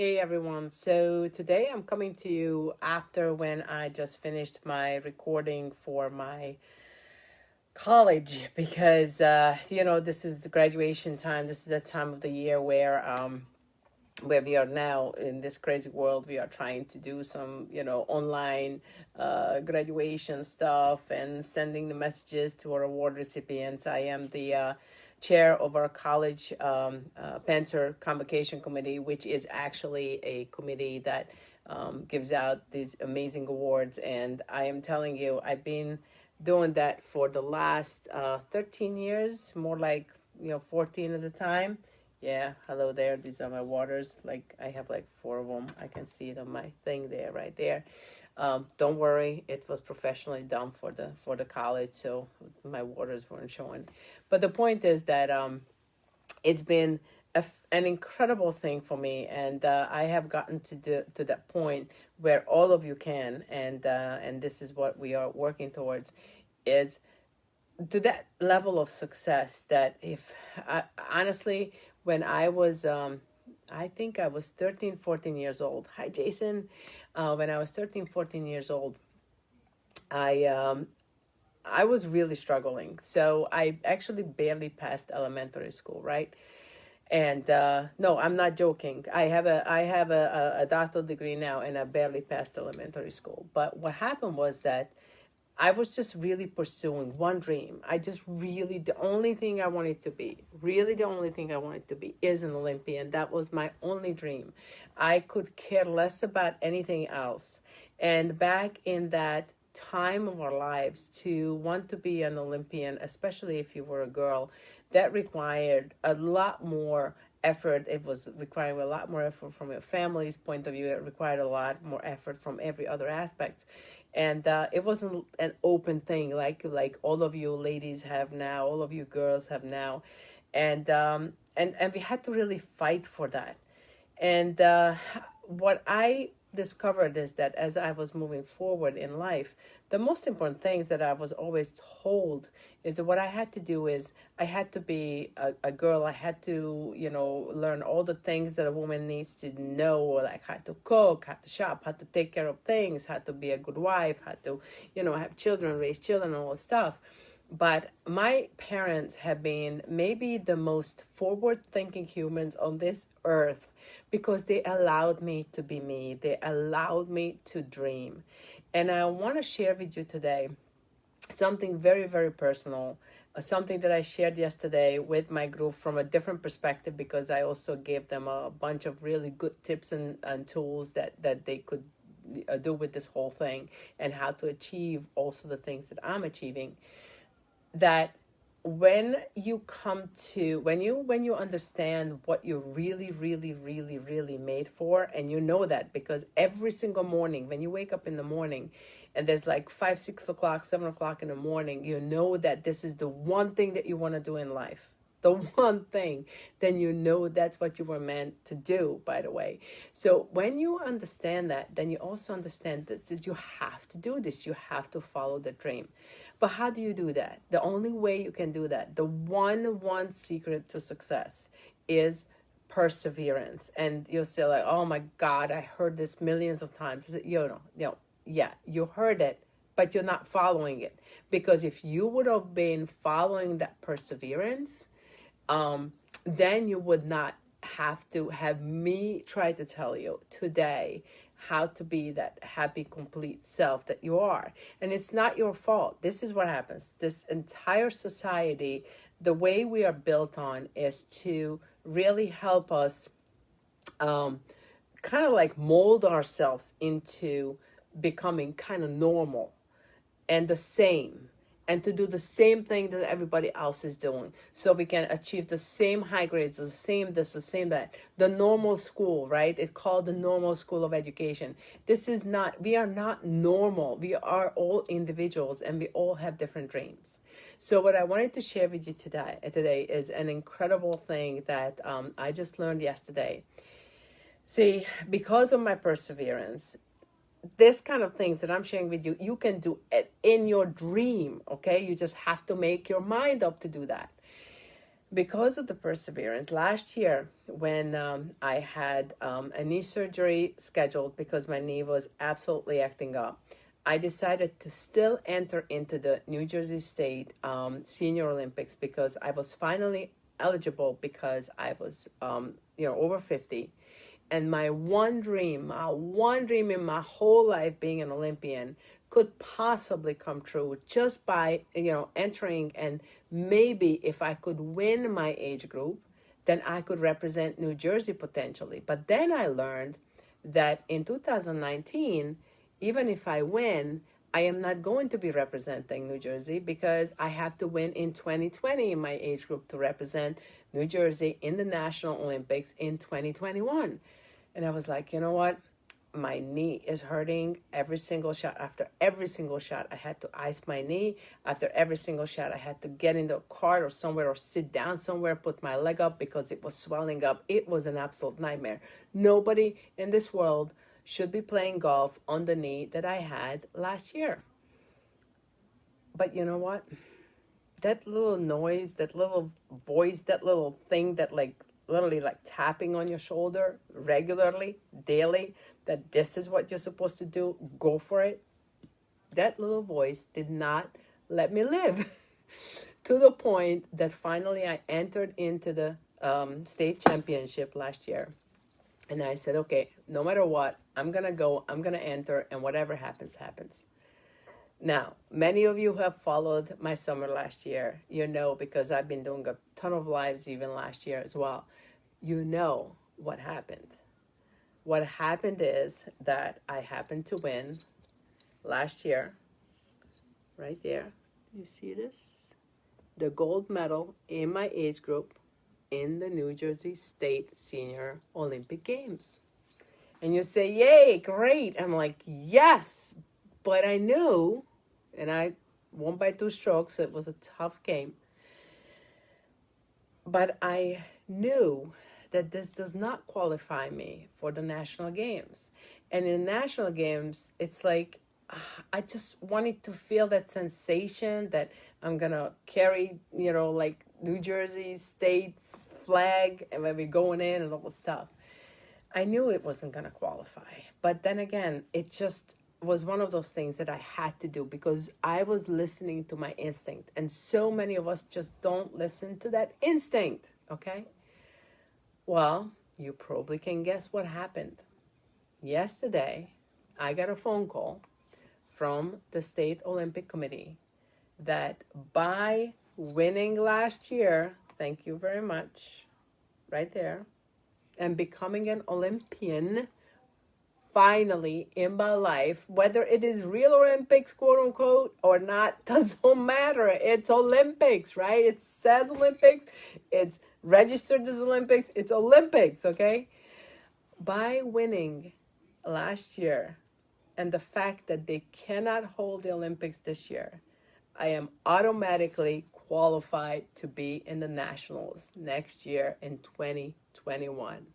Hey everyone, so today I'm coming to you after when I just finished my recording for my college because this is the graduation time. This is the time of the year where we are now in this crazy world. We are trying to do some online graduation stuff and sending the messages to our award recipients. I am the chair of our college Panther Convocation Committee, which is actually a committee that gives out these amazing awards. And I am telling you, I've been doing that for the last 13 years, more like 14 at the time. Yeah, hello there. These are my waters. Like I have like four of them. I can see it on my thing there, right there. Don't worry, it was professionally done for the college, so my waters weren't showing. But the point is that it's been an incredible thing for me, and I have gotten to that point where all of you can, and this is what we are working towards, is to that level of success that if honestly, when I was I think I was 13, 14 years old. Hi, Jason. When I was 13, 14 years old, I was really struggling. So I actually barely passed elementary school, right? And no, I'm not joking. I have a doctoral degree now, and I barely passed elementary school. But what happened was that I was just really pursuing one dream. The only thing I wanted to be, really the only thing I wanted to be is an Olympian. That was my only dream. I could care less about anything else. And back in that time of our lives, to want to be an Olympian, especially if you were a girl, that required a lot more effort. It was requiring a lot more effort from your family's point of view. It required a lot more effort from every other aspect. And it wasn't an open thing like all of you ladies have now, all of you girls have now. And we had to really fight for that. And what I discovered is that as I was moving forward in life, the most important things that I was always told is that what I had to do is I had to be a girl. I had to, learn all the things that a woman needs to know, like how to cook, how to shop, how to take care of things, how to be a good wife, how to, have children, raise children, all this stuff. But my parents have been maybe the most forward-thinking humans on this earth because they allowed me to be me. They allowed me to dream. And I want to share with you today something very, very personal, something that I shared yesterday with my group from a different perspective, because I also gave them a bunch of really good tips and tools that they could do with this whole thing, and how to achieve also the things that I'm achieving. That when you understand what you're really, really, really, really made for, and you know that because every single morning when you wake up in the morning and there's like 5, 6 o'clock, 7 o'clock in the morning, you know that this is the one thing that you want to do in life. The one thing, then you know that's what you were meant to do, by the way. So when you understand that, then you also understand that you have to do this. You have to follow the dream. But how do you do that? The only way you can do that, the one secret to success is perseverance. And you'll say like, oh my God, I heard this millions of times. Yeah, you heard it, but you're not following it. Because if you would have been following that perseverance, then you would not have to have me try to tell you today how to be that happy, complete self that you are. And it's not your fault. This is what happens. This entire society, the way we are built on is to really help us kind of like mold ourselves into becoming kind of normal and the same, and to do the same thing that everybody else is doing, so we can achieve the same high grades, the same this, the same that. The normal school, right? It's called the normal school of education. We are not normal. We are all individuals, and we all have different dreams. So what I wanted to share with you today is an incredible thing that I just learned yesterday. See, because of my perseverance, this kind of things that I'm sharing with you, you can do it in your dream, okay? You just have to make your mind up to do that. because of the perseverance, last year when I had a knee surgery scheduled because my knee was absolutely acting up, I decided to still enter into the New Jersey State Senior Olympics because I was finally eligible because I was, over 50. And my one dream in my whole life being an Olympian could possibly come true just by, entering. And maybe if I could win my age group, then I could represent New Jersey potentially. But then I learned that in 2019, even if I win, I am not going to be representing New Jersey because I have to win in 2020 in my age group to represent New Jersey in the National Olympics in 2021. And I was like, you know what? My knee is hurting every single shot. After every single shot, I had to ice my knee. After every single shot, I had to get in the cart or somewhere or sit down somewhere, put my leg up because it was swelling up. It was an absolute nightmare. Nobody in this world should be playing golf on the knee that I had last year. But you know what? That little noise, that little voice, that little thing that literally tapping on your shoulder regularly, daily, that this is what you're supposed to do, go for it. That little voice did not let me live to the point that finally I entered into the state championship last year. And I said, okay, no matter what, I'm going to go, I'm going to enter, and whatever happens, happens. Now, many of you who have followed my summer last year, because I've been doing a ton of lives even last year as well, you know what happened. What happened is that I happened to win last year, right there. You see this? The gold medal in my age group in the New Jersey State Senior Olympic Games. And you say, yay, great. I'm like, yes, but I knew, and I won by 2 strokes, so it was a tough game. But I knew that this does not qualify me for the national games. And in national games, it's like, I just wanted to feel that sensation that I'm going to carry, New Jersey State's flag and maybe going in and all the stuff. I knew it wasn't going to qualify. But then again, it just was one of those things that I had to do because I was listening to my instinct. And so many of us just don't listen to that instinct, okay? Well, you probably can guess what happened. Yesterday, I got a phone call from the State Olympic Committee that by winning last year, thank you very much, right there, and becoming an Olympian finally in my life, whether it is real Olympics, quote unquote, or not, doesn't matter. It's Olympics, right? It says Olympics. It's registered as Olympics. It's Olympics, okay? By winning last year and the fact that they cannot hold the Olympics this year, I am automatically qualified to be in the nationals next year in 2021.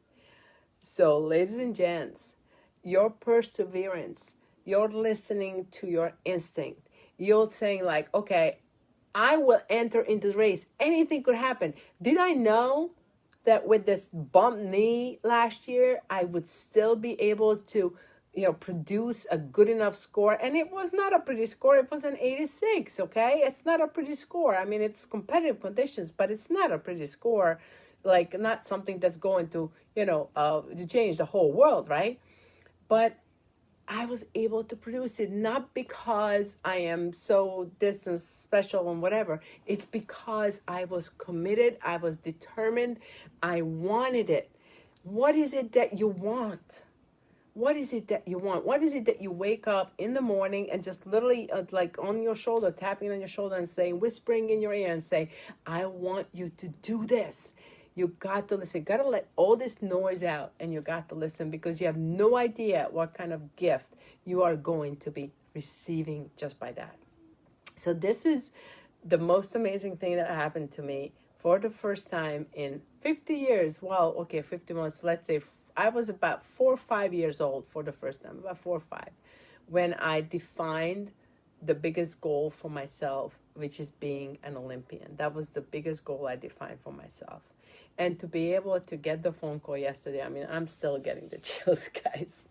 So, ladies and gents, your perseverance, you're listening to your instinct. You're saying okay, I will enter into the race. Anything could happen. Did I know that with this bumped knee last year, I would still be able to, produce a good enough score? And it was not a pretty score. It was an 86, okay? It's not a pretty score. I mean, it's competitive conditions, but it's not a pretty score. Not something that's going to, to change the whole world, right? But I was able to produce it, not because I am so this and special and whatever. It's because I was committed. I was determined. I wanted it. What is it that you want? What is it that you want? What is it that you wake up in the morning and just literally on your shoulder, tapping on your shoulder and saying, whispering in your ear and say, I want you to do this. You got to listen. You got to let all this noise out and you got to listen because you have no idea what kind of gift you are going to be receiving just by that. So this is the most amazing thing that happened to me for the first time in 50 years. Well, okay, 50 months. Let's say I was about 4 or 5 years old for the first time, about 4 or 5, when I defined the biggest goal for myself which is being an Olympian. That was the biggest goal I defined for myself. And to be able to get the phone call yesterday, I mean, I'm still getting the chills, guys.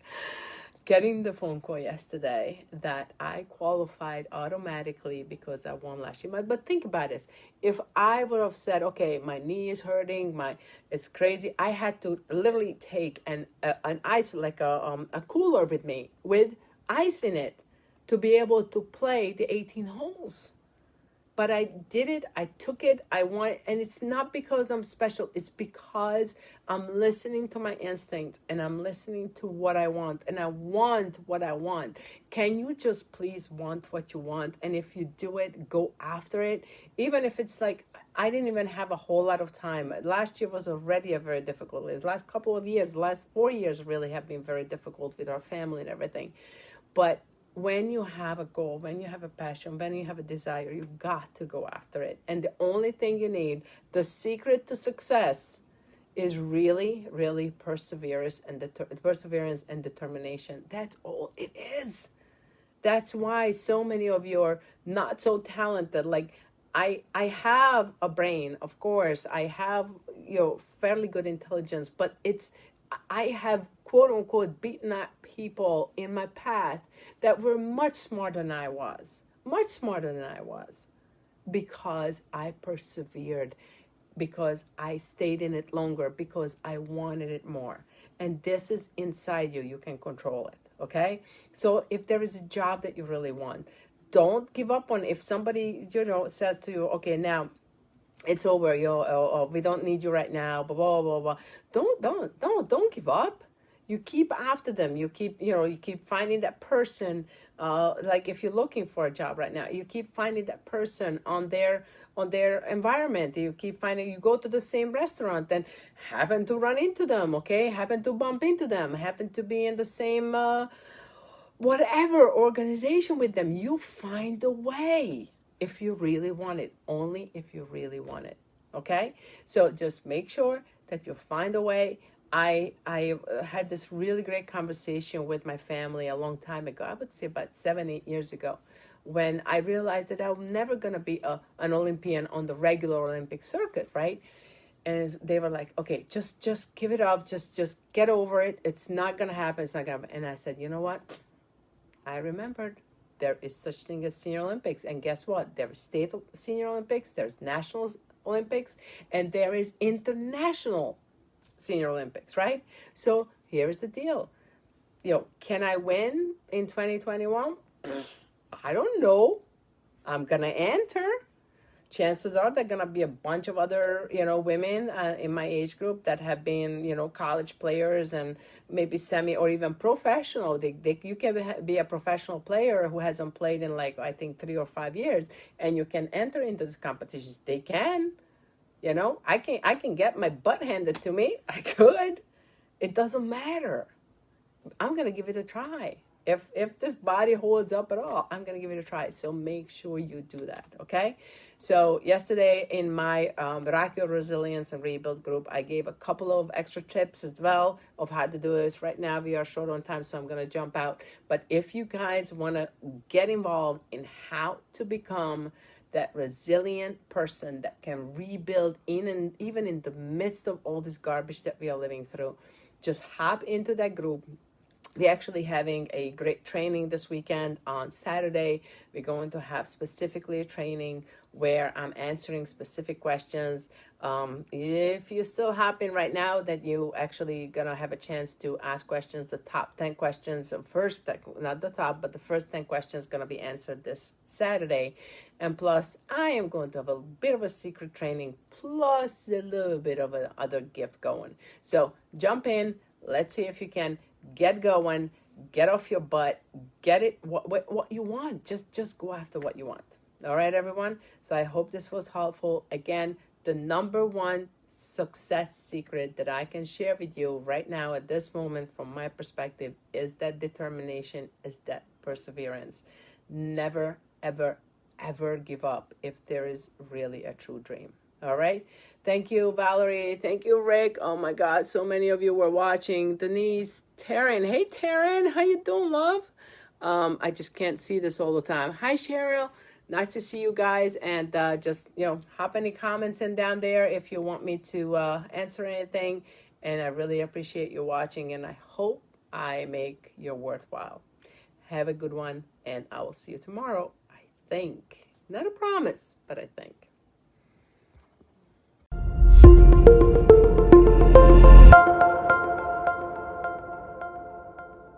Getting the phone call yesterday that I qualified automatically because I won last year. But think about this. If I would have said, okay, my knee is hurting, it's crazy, I had to literally take an ice, like a cooler with me with ice in it to be able to play the 18 holes. But I did it, I took it, I won, and it's not because I'm special, it's because I'm listening to my instincts and I'm listening to what I want, and I want what I want. Can you just please want what you want? And if you do it, go after it. Even if it's like, I didn't even have a whole lot of time. Last year was already a very difficult year. Last couple of years, last 4 years really have been very difficult with our family and everything. But when you have a goal, when you have a passion, when you have a desire, you've got to go after it. And the only thing you need, the secret to success, is really, really perseverance and determination. That's all it is. That's why so many of you are not so talented. Like I have a brain, of course. I have, fairly good intelligence, but I have, quote unquote, beaten up people in my path that were much smarter than I was, because I persevered, because I stayed in it longer, because I wanted it more. And this is inside you. You can control it, okay? So if there is a job that you really want, don't give up on it. If somebody, says to you, okay, now it's over, we don't need you right now, blah, blah, blah, blah. Don't give up. You keep after them. You keep finding that person. Like if you're looking for a job right now, you keep finding that person on their environment. You keep finding, you go to the same restaurant and happen to run into them, okay? Happen to bump into them, happen to be in the same, whatever organization with them. You find a way if you really want it, only if you really want it, okay? So just make sure that you find a way. I had this really great conversation with my family a long time ago. I would say about 7-8 years ago, when I realized that I'm never going to be an Olympian on the regular Olympic circuit, right? And they were like, okay, just give it up. Just get over it. It's not going to happen. It's not going to happen. And I said, you know what? I remembered there is such thing as Senior Olympics. And guess what? There is state Senior Olympics, there's National Olympics, and there is international Senior Olympics, right? So here's the deal. Can I win in 2021? I don't know. I'm going to enter. Chances are there going to be a bunch of other, women in my age group that have been, college players and maybe semi or even professional. You can be a professional player who hasn't played in I think 3 or 5 years, and you can enter into this competition. They can. I can get my butt handed to me. I could. It doesn't matter. I'm going to give it a try. If this body holds up at all, I'm going to give it a try. So make sure you do that, okay? So yesterday in my Rock Your Resilience and Rebuild group, I gave a couple of extra tips as well of how to do this. Right now we are short on time, so I'm going to jump out. But if you guys want to get involved in how to become that resilient person that can rebuild even in the midst of all this garbage that we are living through, just hop into that group. We're actually having a great training this weekend on Saturday. We're going to have specifically a training where I'm answering specific questions. If you're still hopping right now, that you actually gonna have a chance to ask questions, the top 10 questions, first, not the top, but the first 10 questions gonna be answered this Saturday. And plus, I am going to have a bit of a secret training, plus a little bit of an other gift going. So jump in, let's see if you can get going, get off your butt, get it what you want. Just go after what you want. All right, everyone. So I hope this was helpful. Again, the number one success secret that I can share with you right now at this moment from my perspective is that determination, is that perseverance. Never, ever, ever give up if there is really a true dream. All right. Thank you, Valerie. Thank you, Rick. Oh my God, so many of you were watching. Denise, Taryn. Hey, Taryn, how you doing, love? I just can't see this all the time. Hi, Cheryl. nice to see you guys. And just, hop any comments in down there if you want me to answer anything. And I really appreciate you watching. And I hope I make your worthwhile. Have a good one. And I will see you tomorrow, I think. Not a promise, but I think.